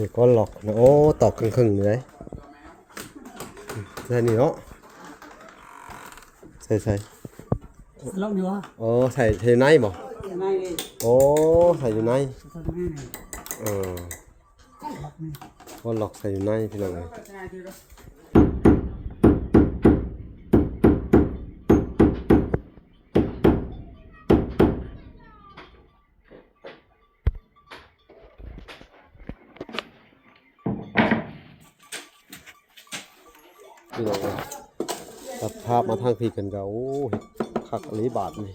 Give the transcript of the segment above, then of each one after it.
นี่ก้อนหลอกนะโอ้ตอกครึ่งๆเลยใส่นี่เนาะใส่ลองอยู่ฮะโอ้ใส่ในบ่โอ้ใส่อยู่ในก้อนหลอกใส่อยู่ในพี่น้องเลยพี่น้องเลยตัดภาพมาทางพี่กันก็โอ้ขักอะไรบาทนี่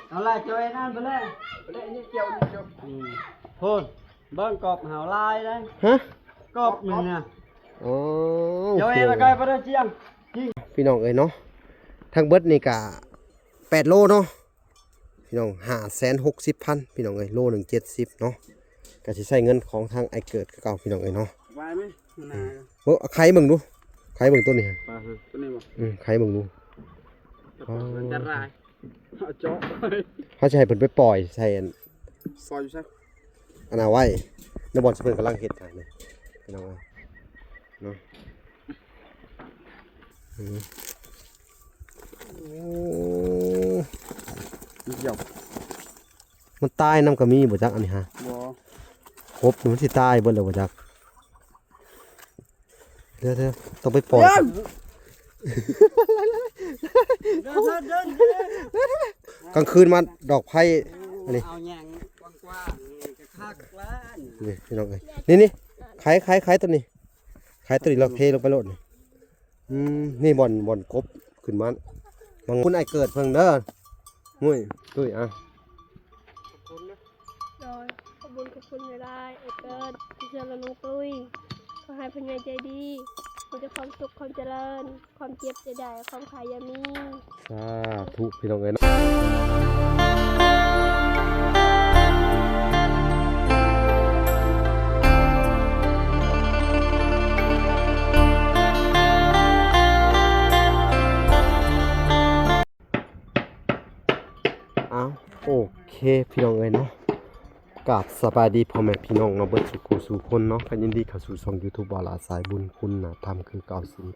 เอาละจอยนั่นไปเลยนี่เกี่ยวพูดเบิ้งกบหาวลายได้ฮะกบหนึ่งเนี่ยอ๋อจอยละไกลไปเลยเจียงพี่น้องเอ้ยเนาะทางเบิดนี่กะ8 โลเนาะพี่น้อง560,000พี่น้องเอ้ยโลหนึ่ง70เนาะก็สิใช้เงินของทางไอเกิดคือเก่าพี่น้องเอ้ยเนาะไปไหมโอ้ใครเบิ่งดูใครเบิ่งตัวนี้ฮะตัวนี้บ่ใครเบิ่งดูอันตรายเอาเจาะเขาจะให้เพิ่นไปปล่อยใส่อันซอยอยู่ใช่อันเอาไว้ในบ่อนสิเพิ่นกำลังเฮ็ดให้นี่พี่น้องเอ้ยเนาะเกี่ยวมันตายน้ำกระมีบ่จักอันนี้ฮะบ่ครบมันสิตายเบิดแล้วบ่จักเดี๋ยวต้องไปปล่อยกลางคืนมาดอกไผ่อันนี้เอาแยงกว้างๆคักล้านนี่พี่น้องเอ้ยนี่ขายตัวนี้ขายตัวนี้เราเทลงไปโลดนี่นี่บ่อนกบขึ้นมาบางคุณไอเกิดเพิ่งเด้อมุ้ยตุ้ยอ่ะโดยขอบคุณไม่ได้ไอเกิดที่เชิญเราน้องตุ้ยขอให้พญาใจดีมีแต่ความสุขความเจริญความเจ็บใจได้ความขายยามีสาธุพี่น้องเอ้ยโอเคพี่น้องเอ้ยเนาะกราบสบายดีพ่อแม่พี่น้องเนาะเบิดสุขสู่คนเนาะกันยินดีเข้าสู่ช่อง YouTube บาลาสายบุญคุณนะทำคือเก่าสิ่ง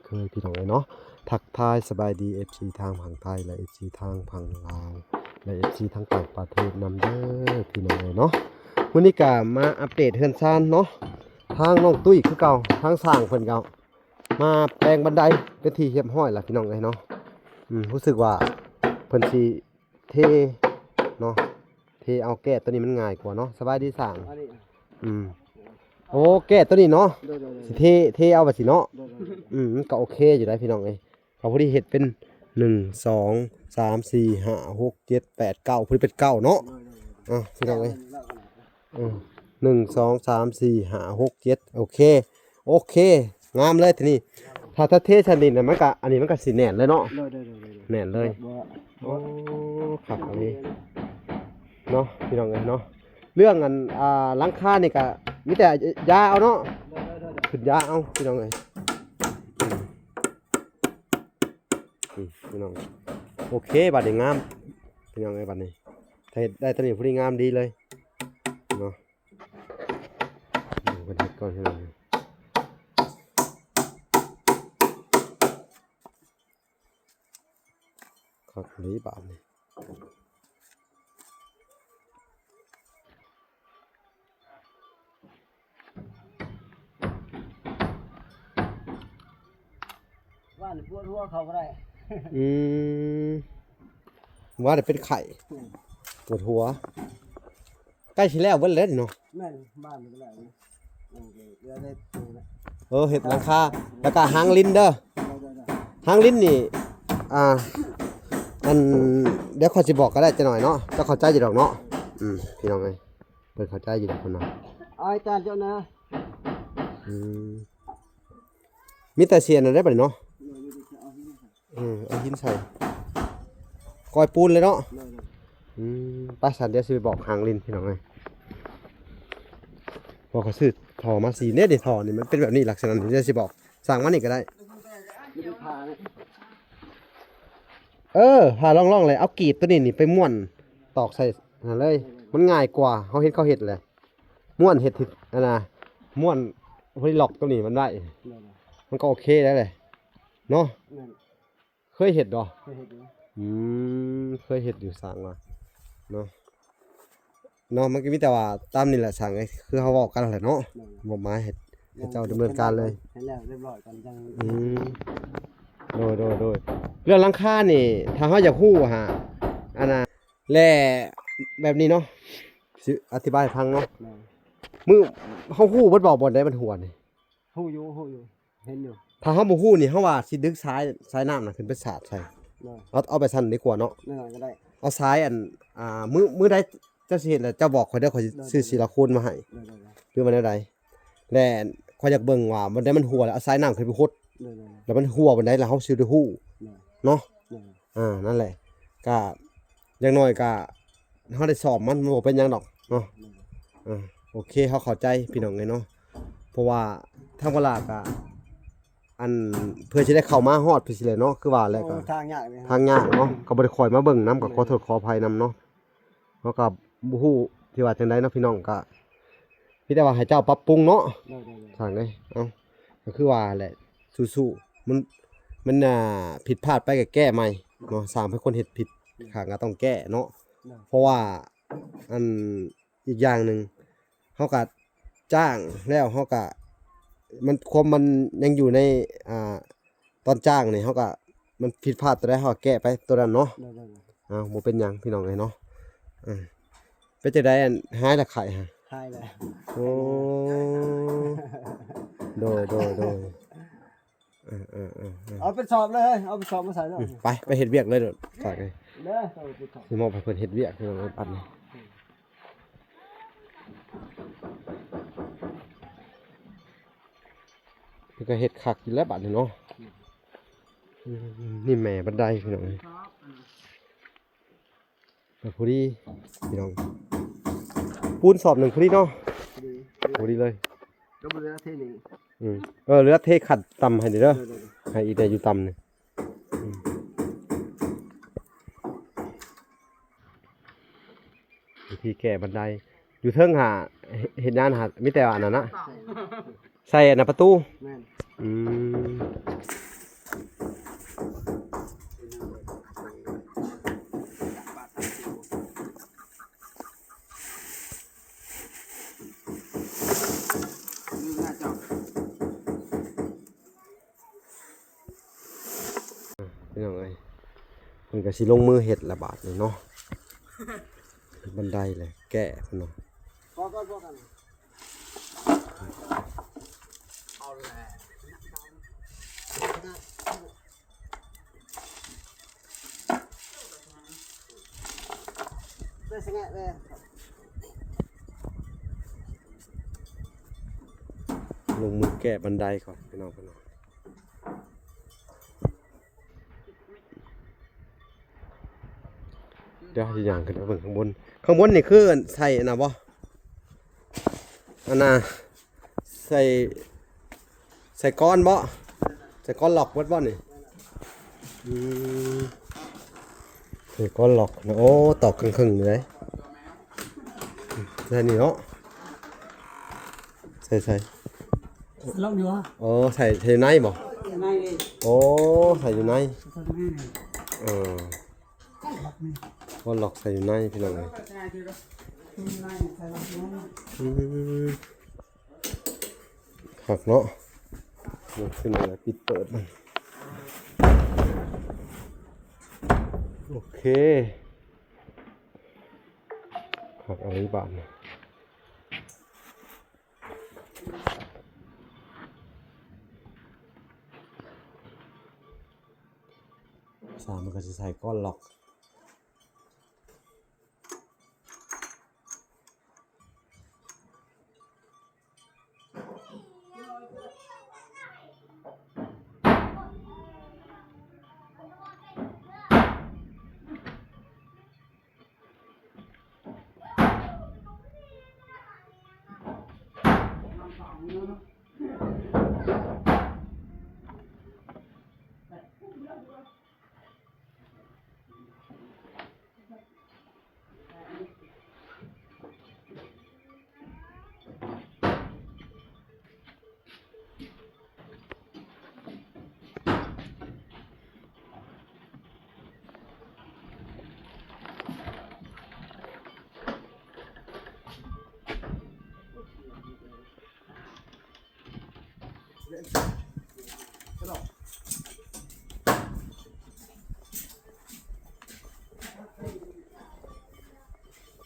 เคยพี่น้องเอ้ยเนาะทักทายสบายดี FC ทางฝั่งไทยและ FC ทางฝั่งลาวและ FC ทางต่างประเทศนำเด้อพี่น้องเอ้ยเนาะวันนี้ก็มาอัปเดตเฮือนซ่านเนาะทางน้องตุ้ยคือเก่าทางสร้างเพิ่นเก่ามาแปลงบันไดเป็นที่เรียบร้อยแล้วพี่น้องเอ้ยเนาะรู้สึกว่าเพิ่นสิเทเนาะเทเอาแก้ตัวนี้มันง่ายกว่าเนาะสบายดีสั่งโอ้แก้ตัวนี้เนาะสิเทเอาแบบสิเนาะมันก็โอเคอยู่ได้พี่น้องเอ้ยเขาพอดีเห็ดเป็น1 2 3 4 5 6 7 8 9พอดีเป็น9เนาะพี่น้องเอ้ย1 2 3 4 5 6 7โอเคงามเลยทีนี้ถ้าเทชันดินมันก็อันนี้มันก็สิแน่นเลยเนาะแน่นเลยโอ้ครับอันนี้เนาะพี่น้องเอ้ยเนาะเรื่องอันหลังคานี่ก็มีแต่ยาเอาเนาะขึ้นยาเอาพี่น้องเอ้ยพี่น้องโอเคบัดนี้งามพี่น้องเอ้ยบัดนี้ได้ตัวนี้พอดีงามดีเลยเนาะดูกันก่อนพี่น้องครับนี้บาทนี่ว่าปวดหัวเขาก็ได้ว่าจะเป็นไข่ปวดหัวใกล้ชิแล้วเบิ้ลเล็ดเนาะแม่บ้านมันก็ได้เห็ดหลังคาแล้วก็หางลิ้นเด้อหางลิ้นนี่อันเดี๋ยวเขาจะบอกก็ได้จะหน่อยเนาะจะเข้าใจอยู่ดอกเนาะพี่น้องไงเปิดเข้าใจอยู่ดอกคนเนาะอาจารย์เจ้านะมีแต่เสียนอะไรบ้างเนาะเอาหินใส่กอยปูนเลยเนาะป้าสันเดี๋ยวซื้อบอกหางลิ้นพี่น้องไงบอกเขาซื้อถอมาสีเนี่ยดิถอนี่มันเป็นแบบนี้ลักษณะนี้จะสิบอกสั่งมันอีกก็ได้ หาล่องๆเลยเอากรีบตัวนี้นี่ไปม้วนตอกใส่นั่นเลย มันง่ายกว่าเขาเฮ็ดเลยม้วนเฮ็ดอันน่ะม้วนพอดีล็อกตัวนี้มันได้มันก็โอเคแล้วเลยเนาะเคยเฮ็ดดอกเคยเฮ็ดอยู่สร้างว่าเนาะมันก็มีแต่ว่าตามนี่แหละสั่งไอ้คือเขาบอกกันแหละเนาะบ่มาเฮ็ดให้เจ้าดำเนินการเลย ให้แล้วเรียบร้อยกันจัง โดยเรื่องหลังคานี่ถ้าเฮาอยากฮู้ฮะอันน่ะแล่แบบนี้เนาะสิอธิบายให้ฟังเนาะมือเฮาฮู้บ่บอกบ่ได้มันหัวนี่ ฮู้อยู่เห็นอยู่ ถ้าเฮาบ่ฮู้นี่เฮาว่าสิดึกสายน้ำน่ะขึ้นไปสาดใส่เอาไปสั่นดีกว่าเนาะ นั่นก็ได้ เอาสายมือใดเจ้าสิเฮ็ดแล้วเจ้าบอกข่อยเด้อข่อยสิซื้อซิลิโคนมาให้หรือว่าแนวใดและข่อยอยากเบิ่งว่ามันได้มันหัวแล้วเอาสายน้ำขึ้นไปขุดแล้วมันหัวบันไดแล้วเฮาสิได้ฮู้เนาะนั่นแหละก็อย่างน้อยก็เฮาได้สอบมันบ่เป็นหยังดอกเนาะโอเคเฮาเข้าใจพี่น้องเนาะเพราะว่าทางเวลาก็อันเพื่อสิได้เข้ามาฮอดพี่สิเลยเนาะคือว่าแล้วก็ ทางยากเลย ทางยากเนาะก็บ่ได้คอยมาเบิ่งนํก็ขอโทษขออภัยนํเนาะเฮาก็บ่ฮู้ที่ว่าจังได๋เนาะพี่น้องก็มีแต่ว่าให้เจ้าปรับปรุงเนาะสั่งเลยก็คือว่าแหละสู้ๆมันผิดพลาดไปก็แก้ใหม่เนาะสร้างให้คนเฮ็ดผิดข้างก็ต้องแก้เนาะเพราะว่าอันอีกอย่างหนึงเฮาก็จ้างแล้วเฮาก็มันยังอยู่ในตอนจ้างนี่เฮาก็มันผิดพลาดตัวใดเฮาก็แก้ไปตัวนั้นเนาะบ่เป็นหยังพี่น้องเอ้ยเนาะเป็นจังได๋หายละไข่ฮะ ใช่เลย โอ้โดยเอาไปสอบเลยเอาไปสอบมาใส่แล้ว ไปเฮ็ดเวียกเลยเด้อฝากเลย เด้อเอาไปสอบ สิมอบให้เพิ่นเฮ็ดเวียกพี่น้องเอ้ยปัดนี่เพิ่นก็เฮ็ดคักอยู่แล้วบัดนี้เนาะนี่แม่บันไดพี่น้องเอ้ยแต่พอดีพี่น้องปูนสอบหนึ่งพอดีเนาะพอดีเลย ก็บ่ได้เท่นี้ เหลือเทขัดต่ำให้เด้อให้อีแต่อยู่ต่ำนี่วิธีแก้บันไดอยู่เทิงเห็นงานมีแต่อันนั้นนะใส่อันนั้นประตู แม่น พี่น้องเอ้ยมันก็สิลงมือเฮ็ดละบาทนี่เนาะบันไดเลยแก้เพิ่นเนาะ พอกันเอาแหละได้สังเกตเลย ลงมือแก้บันไดก่อนพี่น้องเพิ่นเนาะเดี๋ยวสิย่างขึ้นไปเบิ่งข้างบนนี่คือใส่อันน่ะบ่อันน่ะใส่ก้อนบ่ใส่ก้อนหลอกเบิดบ่นี่ใส่ก้อนหลอกนะโอ้ตอกครึ่งๆเลยใส่นี่เนาะใส่ ลองอยู่ฮะ อ๋อใส่ในบ่ ในนี่ โอ้ใส่อยู่ใน ใส่ในนี่ ก้อนหลอกใส่อยู่ในพี่น้องเอ้ยขักเนาะมันขึ้นมาแล้วปิดเปิดมันโอเคขักอะไรบ้างสามมันก็จะใส่ก้อนหลอก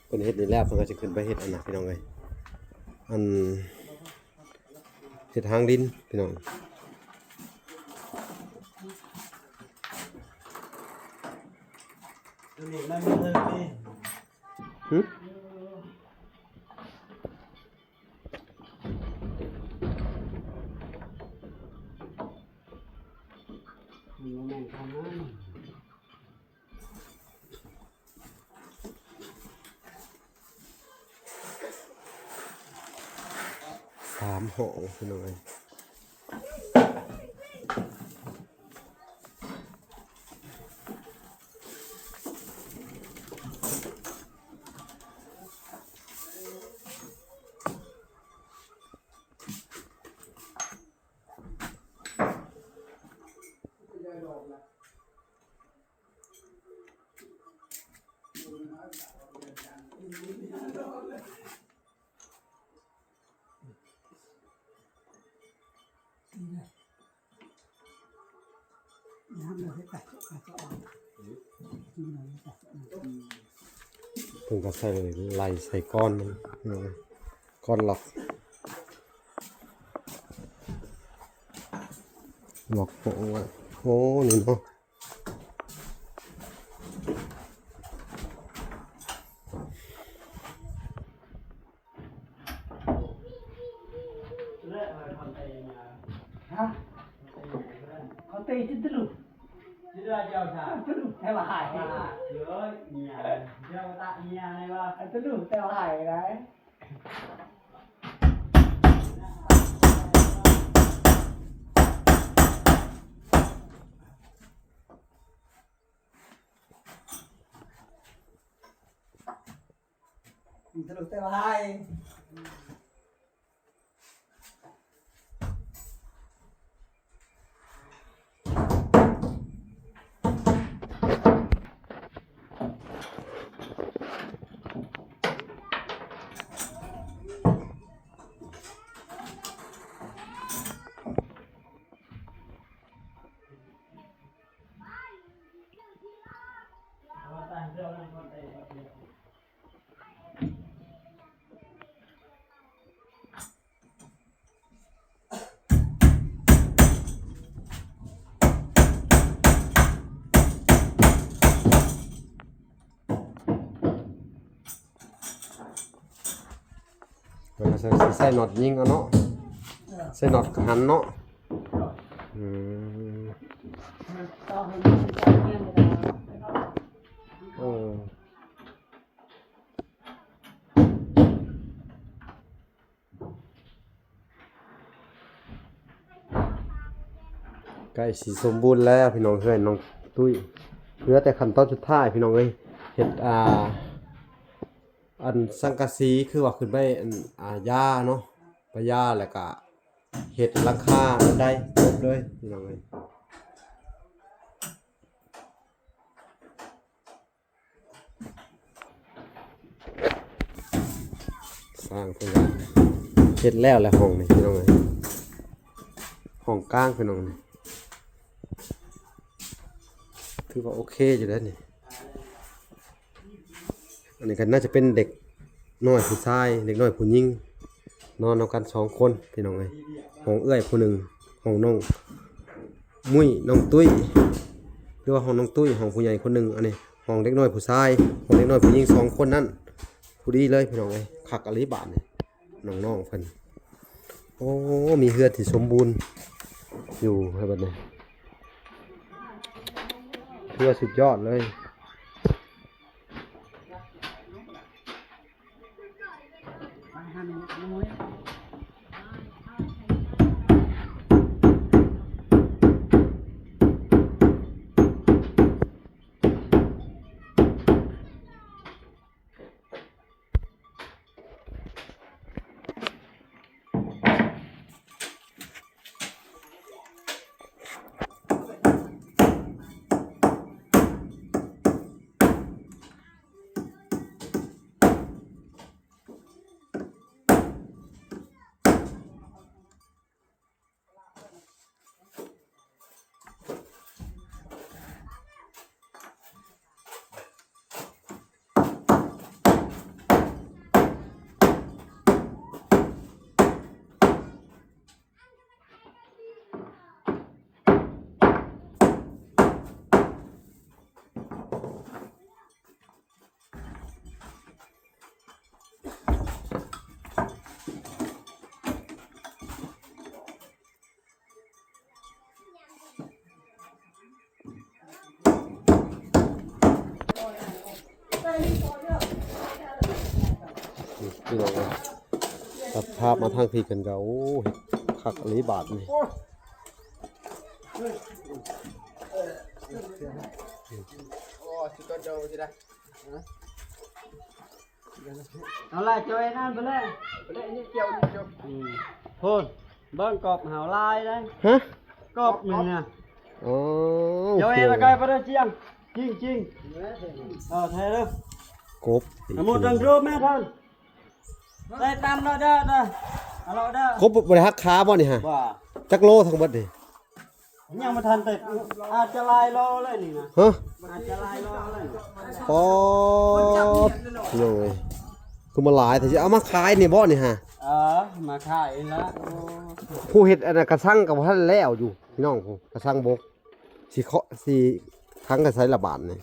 เป็นเฮ็ดนี่แล้วเพิ่นก็จะขึ้นไปเฮ็ดอันน่ะพี่น้องเอ้ยอันเฮ็ดทางดินพี่น้องหึ แม่งทำนั่น 3ห้องพี่น้องเอ้ยเพิ่นก็ใส่ไหลใส่ก้อนมันพี่น้องเอ้ยก้อนหลอกห้องไว้โอ้นี่เนาะ เขาตีจิตลุจิตละเจ้าชาจิตลุแต่ว่าหายเยอะเนี่ยเจ้าตาเนี่ยอะไรวะจิตลุแต่ว่าหายไรจิตลุแต่ว่าหาย มันก็ใส่น็อตยิงเอาเนาะใส่น็อตหันเนาะอืมโอ้ใกล้สิสมบูรณ์แล้วพี่น้องเอ้ยน้องตุ้ยเหลือแต่ขั้นตอนสุดท้ายพี่น้องเอ้ยเฮ็ดอันสังกะสีคือว่าขึ้นไปอันหญ้าเนาะไปหญ้าแล้วก็เฮ็ดหลังคาได้จบเลยพี่น้องเอ้ยสร้างเพิ่นก็เฮ็ดแล้วแหละห้องนี่พี่น้องเอ้ยห้องกลางพี่น้องนี่ถือว่าโอเคอยู่แล้วนี่อันนี้ก็น่าจะเป็นเด็กน้อยผู้ชายเด็กน้อยผู้หญิงนอนเอากัน2คนพี่น้องเอ้ยห้องเอื้อยผู้หนึ่งห้องน้องมุ้ยน้องตุ้ยหรือว่าห้องน้องตุ้ยห้องผู้ใหญ่คนหนึ่งอันนี้ห้องเด็กน้อยผู้ชายห้องเด็กน้อยผู้หญิง2คนนั่นผู้ดีเลยพี่น้องเอ้ยคักอลิบาทนี่น้องๆเพิ่นโอ้มีเฮือนที่สมบูรณ์อยู่ให้บัดนี้ถือว่าสุดยอดเลย พี่น้องเอ้ยตัดภาพมาทางพี่กันก็โอ้เฮ็ดคักอลีบาทนี่ เอาละเจ้าไอ้นั่นไปเลยพูนเบิ้งกบหาวลายเลย ฮะ กบหนึ่งน่ะ อ๋อ เจ้าไอ้ละไกไปเลยเจียงจริงจริงเทเลย กบ หมดดังรูปแม่ท่านได้ตามเราเด้อเอาเราเด้อก บบริหักขาบ่นี่ฮะ ว่า จักโลทั้งเบิดนี่ ยังมาทันติดอาจจะลายรอเลยนี่นะ ฮะ อาจจะลายรอเลย ปอดพี่น้องเอ้ยคือมาหลายแต่สิเอามาขายนี่บ่นี่ฮะ มาขายแล้ว ผู้เฮ็ดอันนั้นกระชังกับท่านแล้วอยู่พี่น้องผู้กระชังบกสิเคาะสิครั้งกระใช้ละบาทนี่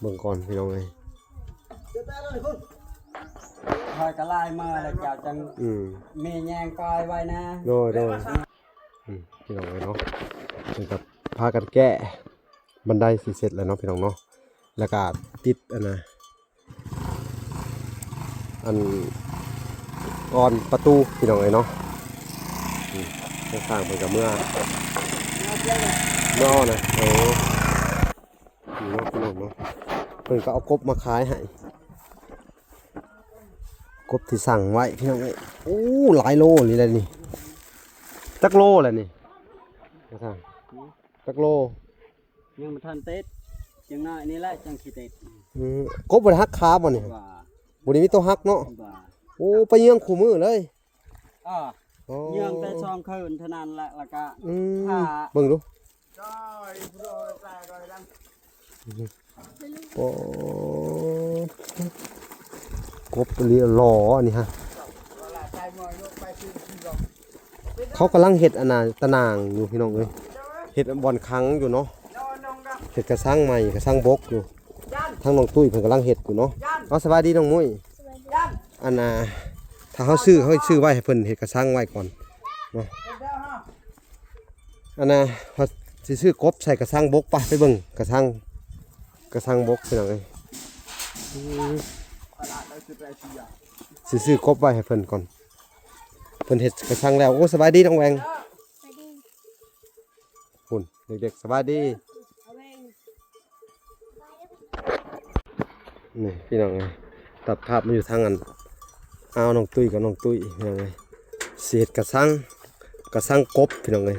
เบิ่งก่อนพี่น้องเอ้ย คอยกระลายมาแล้วเจ้าจัง มีแยงปลายไว้นะ โดยพี่น้องเอ้ยเนาะเพิ่นก็พากันแก้บันไดสิเสร็จแล้วเนาะพี่น้องเนาะแล้วก็ติดอันน่ะอันก่อนประตูพี่น้องเอ้ยเนาะข้างๆเพิ่นก็เมื่อเอานะโอ้เนาะพี่น้องเนาะเพิ่นก็เอากบมาขายให้กบที่สั่งไว้พี่น้องเอ้ยโอ้หลายโลเลยแหละนี่จักโลแหละนี่นะครับจักโล ยังมาทันเต็ดจังน้อยนี่แหละจังขี้เต็ด กบบริหักขาบ่นี่ ว่า บ่ได้มีตัวหักเนาะ ว่า โอ้ไปเยื่องคู่มือเลย อ๋อเยื่องแต่ช่องคืนเท่านั้นแหละแล้วก็ มเบิ่งดูโอ้กบเรียหล่ออันนี้ฮะเขากำลังเฮ็ดอันน่ะตะนางอยู่พี่น้องเอ้ยเฮ็ดบ่อนคังอยู่เนาะเฮ็ดกระสังใหม่กระสังบกอยู่ทางน้องตุ้ยเพิ่นกำลังเฮ็ดอยู่เนาะเอาสบายดีน้องมุ้ยอันน่ะถ้าเขาซื้อไว้ให้เพิ่นเฮ็ดกระสังไว้ก่อนเนาะอันน่ะพอสิซื้อกบใส่กระสังบกไปเบิ่งกระสังบกพี่น้องเอ้ยสิซื้อกบไว้ให้เพิ่นก่อนเพิ่นเฮ็ดกระสังแล้วโอ้สบายดีน้องแวง ไปดิ คุณเด็กๆสบายดี เอาเอง นี่พี่น้องไงตัดภาพมาอยู่ทางอันเอาน้องตุ้ยกับน้องตุ้ยพี่น้องไงเศษกระสังกบพี่น้องไง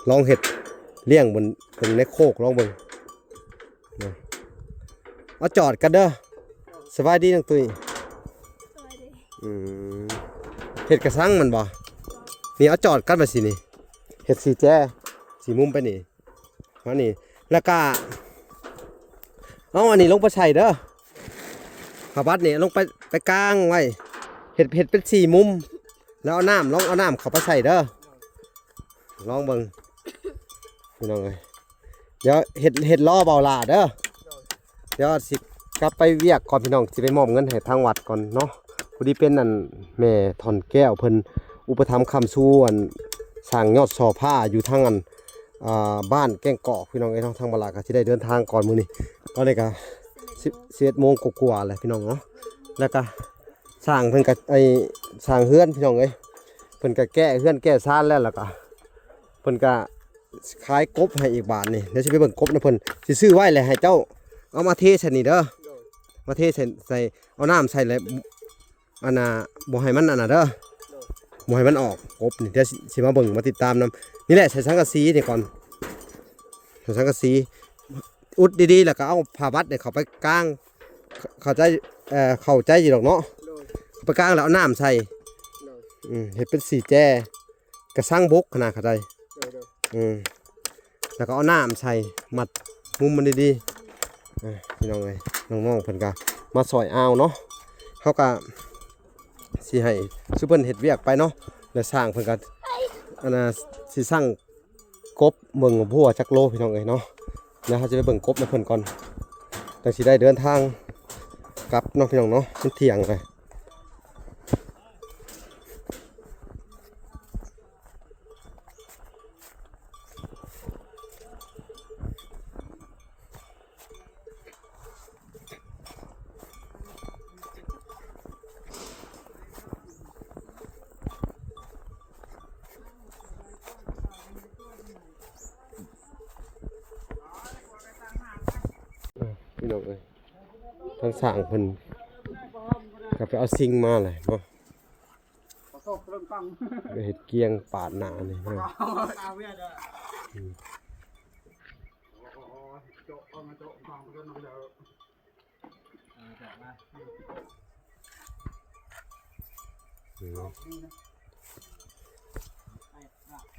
ลองเห็ดเลี้ยงบนในโคกลองเบิ่งนะเอาจอดกันเด้อสบายดีน้องตุ้ย สวัสดี เห็ดกระสังมันบ่นี่เอาจอดกันมาสินี่เห็ดสีแจ้สีมุมไปนี่มานี่แล้วก็เอาอันนี้ลงไปใส่เด้อผ้าบัดนี่ลงไปกลางไว้เห็ดเป็นสี่มุมแล้วเอาน้ำเข้าไปใส่เด้อลองเบิ่งพี่น้องเอ้ยเดี๋ยวเห็ดล้อเบาหลาเด้อเดี๋ยวสิกลับไปเวียกก่อนพี่น้องสิไปมอบเงินให้ทางวัดก่อนเนาะพอดีเป็นนั่นแม่ถอนแก้วเพิ่นอุปถัมภ์คำสู้อันสร้างยอดซอผ้าอยู่ทางอันบ้านแก้งเกาะพี่น้องเอ้ยเนาะทางบลาก็สิได้เดินทางก่อนมื้อนี้ก็เลยก็11 โมงกว่าๆแหละพี่น้องเนาะแล้วก็สร้างเพิ่นก็สร้างเฮือนพี่น้องเอ้ยเพิ่นก็แก้เฮือนแก้ซ่านแล้วก็เพิ่นก็ขายกบให้อีกบาทนี่เดี๋ยวสิไปเบิ่งกบนะเพิ่นสิซื้อไว้เลยให้เจ้าเอามาเทใส่นี่เด้อมาเทใส่เอาน้ำใส่เลยอันน่ะบ่ให้มันอันน่ะเด้อบ่ให้มันออกกบนี่เดี๋ยวสิมาเบิ่งมาติดตามนํนี่แหละใส่สังกะสีนี่ก่อนใส่สังกะสีอุดดีๆแล้วก็เอาผ้าบัดเนี่ยเข้าไปกลางเข้าใจอยู่ดอกเนาะไปกลางแล้วเอาน้ำใส่เฮ็ดเป็นสีแจ้กระสังบกขนาดเข้าใจแล้วก็เอาน้ำใส่มัดมุมมันดีๆพี่น้องเอ้ยน้องๆเพิ่นก็มาซอยเอาเนาะเขาก็สิให้ซุเพิ่นเฮ็ดเวียกไปเนาะแล้วสร้างเพิ่นก็อันน่ะสิสร้างกบเบิ่งบัวจักโลพี่น้องเอ้ยเนาะเดี๋ยวเขาจะไปเบิ่งกบนะเพิ่นก่อนจังสิได้เดินทางกลับเนาะพี่น้องเนาะมันเที่ยงเลย พี่น้องเอ้ยทางสร้างเพิ่นก็ไปเอาซิงมาเลยเนาะ ขอโทษเรื่องฟัง ไปเฮ็ดเกียงปาดหน้านี่เนาะ เอาเวียดอ่ะโจ๊กเอามาโจ๊กฟังเรื่องเดียวจับมา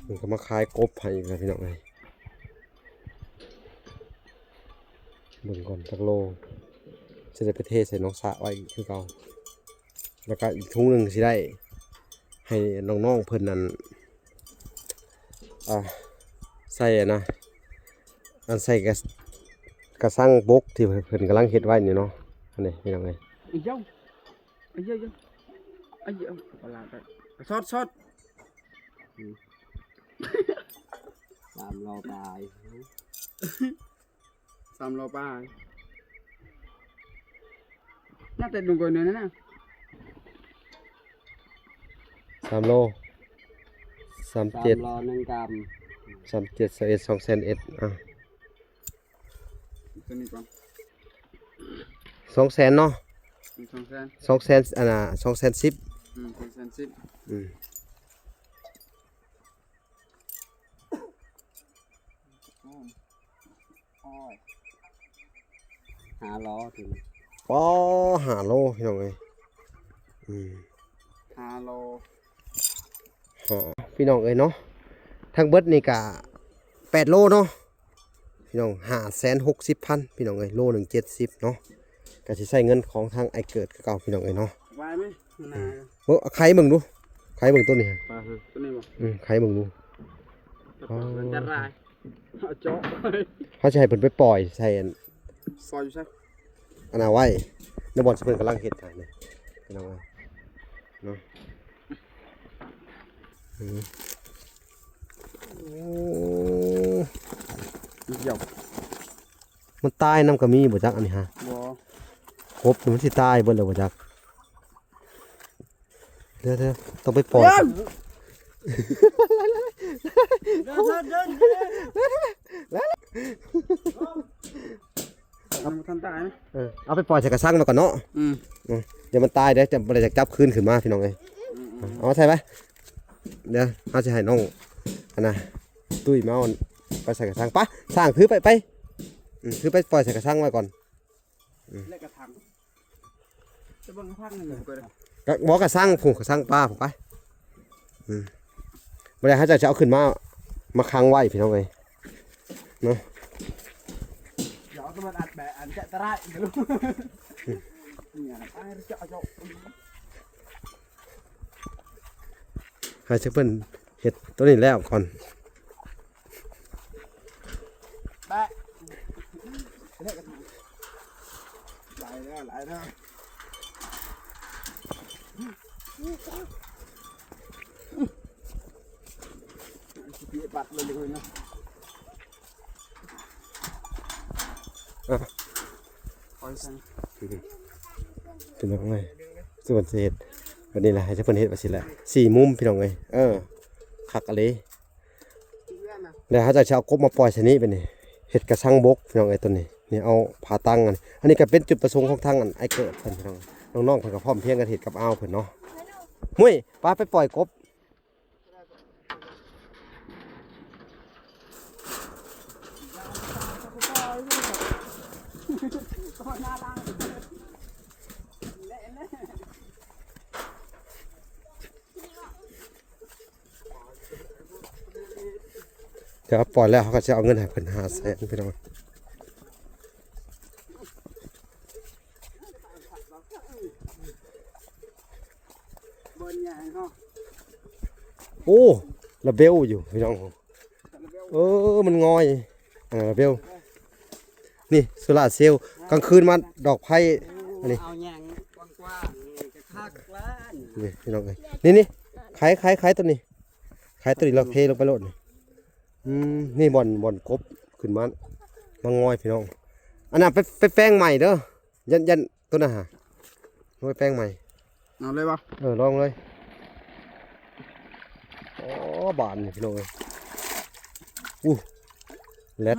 มันก็มาขายกบให้อีกแล้วพี่น้องเอ้ยเบิ่งก่อนจักโลจะได้ไปเทใส่น้องสะไว้คือเก่าแล้วก็อีกถุงหนึงสิได้ให้น้องๆเพิ่นนั่นใส่นะอันใส่กระสังบกที่เพิ่นกำลังเฮ็ดไว้นี่เนาะอันนี้พี่น้องเอ้ย ไอ้เจ้าไอ้เจ้าไอ้เจ้าปลาไปซอด3โลปลาย 3 โลปลาน่าจะดุงกว่านี้นะ 3โล37 รอ1 กรัม 37 21 2เซนเอ็ดตัวนี้ก่อน 2แสนเนาะ 2 แสน 2แสนอันน่ะ2แสน10 2 แสน 105 ล้อถึง ปอ5โลพี่น้องเอ้ย5 โล พี่น้องเอ้ยเนาะทั้งเบิดนี่ก็8โลเนาะพี่น้อง560,000พี่น้องเอ้ยโลหนึง70เนาะก็สิใช้เงินของทางไอเกิดคือเก่าพี่น้องเอ้ยเนาะ ไว้ไหมนา เบิ่งไข่เบิ่งดูไข่เบิ่งตัวนี้ ปลาตัวนี้บ่ ไข่เบิ่งดู มันจะรายเอาโจ๊ก เขาสิให้เพิ่นไปปล่อยใส่อัน ซอยอยู่ใช่ อันน่ะไว้ในบ่อนสิเพิ่นกำลังเฮ็ดให้นี่พี่น้องเอ้ยเนาะโอ้ เดี๋ยว มันตายน้ำก็มีบ่จักอันนี้ฮะ บ่ ครบมันสิตายเบิดแล้วบ่จักเด้อต้องไปปล่อย เดินทำตายนะ เอาไปปล่อยใส่กระสังมาก่อนเนาะเดี๋ยวมันตายเดี๋ยวจะบ่ได้จับคืนขึ้นมาพี่น้องเอ้ยเอาใช่ไหมเดี๋ยวเอาสิให้น้องอันน่ะตุ้ยมาเอาไปใส่กระสังปะสร้างถือไปถือไปปล่อยใส่กระสังไว้ก่อน เล็กกระถางจะเบิ่งพักหนึ่งเลย ก็บอกกระสังผูกกระสังปลาผมไปบ่ได้เขาจะเอาขึ้นมาค้างไว้พี่น้องเอ้ยเนาะ เดี๋ยวต้องมาอัดแบะอันจะได้เดี๋ยวเนี่ยไปเจาะ ให้เพิ่นเฮ็ดตัวนี้แล้วก่อน แบะเล็กกระถางไหลแล้วเปียปัดเลยนะคอยสั่ง พี่น้องเอ้ยส่วนเฮ็ดวันนี้แหละให้เพิ่นเฮ็ดว่าสิแหละ4มุมพี่น้องเอ้ยคักอะเลยแล้วเขาจะเอากบมาปล่อยชนิดเป็นนี่เฮ็ดกระสังบกพี่น้องเอ้ยตัวนี้นี่เอาผาตั้งอันนี้ก็เป็นจุดประสงค์ของทางไอเกิดเพิ่นพี่น้องน้องๆเพิ่นก็พร้อมเพรียงกันเฮ็ดกับอ้าวเพิ่นเนาะมุ้ยป้าไปปล่อยกบเดี๋ยวปล่อยแล้วเขาก็จะเอาเงินให้เพิ่น500,000พี่น้อง บนใหญ่เนาะ โอ้ระเบลอยู่พี่น้องมันงอยระเบลนี่โซล่าร์เซลล์กลางคืนมาดอกไผ่อันนี้ เอาแยงกว้างๆจะคักล้าน นี่พี่น้องเอ้ยนี่ขายตัวนี้ขายตัวนี้เราเทลงไปโลดนี่นี่บ่อนกบขึ้นมางอยพี่น้องอันนั้นไปแป้งใหม่เด้อยันตัวน่ะฮะลงไปแป้งใหม่ เอาเลยปะ ลองเลยบานนี่พี่น้องเอ้ยเล็ด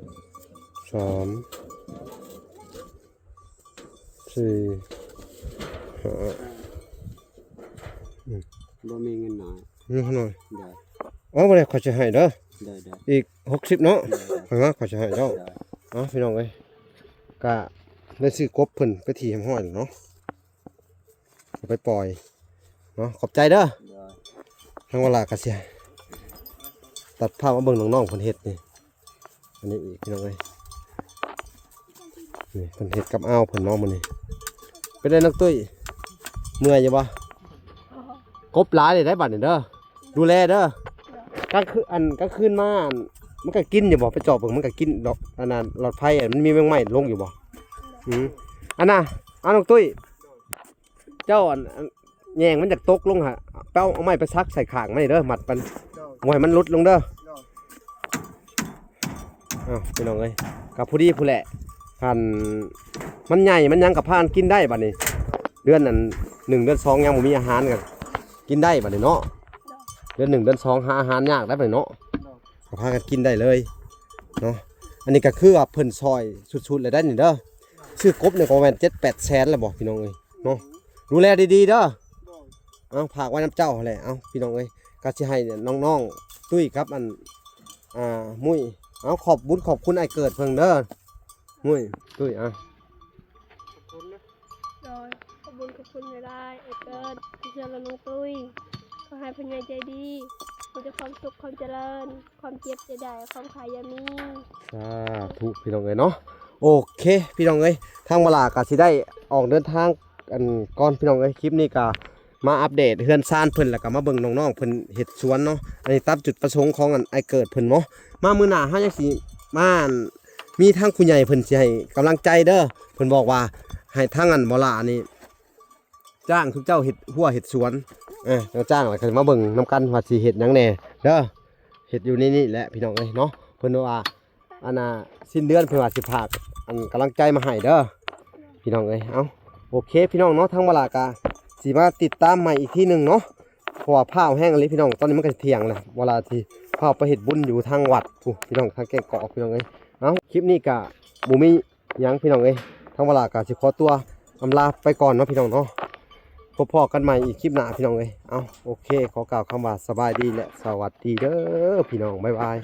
3 4 5 บ่มีเงินหน่อย นี่หน่อย ได้ อ๋อบ่ได้ขอจะให้เด้อ ได้ได้ อีก60เนาะ ได้ ฮะขอจะให้เจ้า ได้ เนาะพี่น้องเอ้ยก็ได้ซื้อกบเพิ่นไปที่แฮมห้อยเนาะเอาไปปล่อยเนาะขอบใจเด้อ ได้ ทางเวลาก็เสียตัดภาพมาเบิ่งน้องๆเพิ่นเฮ็ดนี่อันนี้อีกพี่น้องเอ้ยนี่เพิ่นเฮ็ดกับอ้าวเพิ่นเนาะมื้อนี้เป็นได้นักตุ้ยเมื่อยอยู่บ่กบหลายได้บัดนี่เด้อดูแลเด้อกลางคืนกลางคืนมามันก็กินอยู่บ่ไปเจาะเบิ่งมันก็กินดอกอันนั้นหลอดไฟมันมีแมงไหม้ลงอยู่บ่อันน่ะน้องตุ้ยเจ้าแยงมันจากตกลงฮะไปเอาไม้ไปซักใส่ข้างมันนี่เด้อมัดมันบ่ให้มันหลุดลงเด้ออ้าวพี่น้องเอ้ยกับผู้ดีผู้แหละหันมันใหญ่มันยังกับพานกินได้บัดนี้เดือนนั้น1เดือน2ยังบ่มีอาหารกันกินได้บัดนี้เนาะเดือน1เดือน2หาอาหารยากได้บัดนี้เนาะก็พากันกินได้เลยเนาะอันนี้ก็คือว่าเพิ่นซอยสุดๆเลยได้นี่เด้อซื้อกบเนี่ยก็ประมาณ7-8 แสนแล้วบ่พี่น้องเอ้ยเนาะดูแลดีๆเด้อเอาฝากไว้น้ำเจ้าแหละเอาพี่น้องเอ้ยก็สิให้น้องๆตุ้ยครับมุ้ยเอาขอบบุญขอบคุณไอ้เกิดเพิ่งเด้อมุ้ยตุ้ยโดยขอบคุณไม่ได้ไอ้เกิดที่เชื่อเราน้องตุ้ยขอให้พญาใจดีมีแต่ความสุขความเจริญความเจ็บจะได้ความขายยามี สาธุพี่น้องเอ้ยเนาะโอเคพี่น้องเอ้ยทางเวลาก็สิได้ออกเดินทาง อันก่อนพี่น้องเอ้ยคลิปนี้ก็มาอัปเดตเฮือนซ่านเพิ่นแล้วก็มาเบิ่งน้องๆเพิ่นเฮ็ดสวนเนาะอันนี้ตามจุดประสงค์ของอันไอเกิดเพิ่นเนาะมามื้อหน้าเฮาจังสิมาอันมีทางผู้ใหญ่เพิ่นสิให้กำลังใจเด้อเพิ่นบอกว่าให้ทางอันบ่ล่ะนี่จ้างทุกเจ้าเฮ็ดหัวเฮ็ดสวนแล้วจ้างแล้วก็มาเบิ่งนํกันว่าสิเฮ็ดหยังแหน่เด้อเฮ็ดอยู่ในนี่แหละพี่น้องเอ้ยเนาะเพิ่นว่าอันน่ะสิ้นเดือนเพิ่นว่าสิพากอันกำลังใจมาให้เด้อพี่น้องเอ้ยเอ้าโอเคพี่น้องเนาะทางบ่ล่ะก็สิมาติดตามใหม่อีกทีหนึงเนาะเพราะว่าผ้าวแห้งอะไรพี่น้องตอนนี้มันก็เที่ยงแล้วเวลาที่ผ้าวไปเฮ็ดบุญอยู่ทางวัดพี่น้องทางแก่งกอกพี่น้องเอ้ยเอ้าคลิปนี้ก็บ่มีหยังพี่น้องเอ้ยทางบ่ล่ะก็สิขอตัวอำลาไปก่อนเนาะพี่น้องเนาะพบพอกันใหม่อีกคลิปหน้าพี่น้องเอ้ยเอ้าโอเคขอกล่าวคำว่าสบายดีและสวัสดีเด้อพี่น้องบ๊ายบาย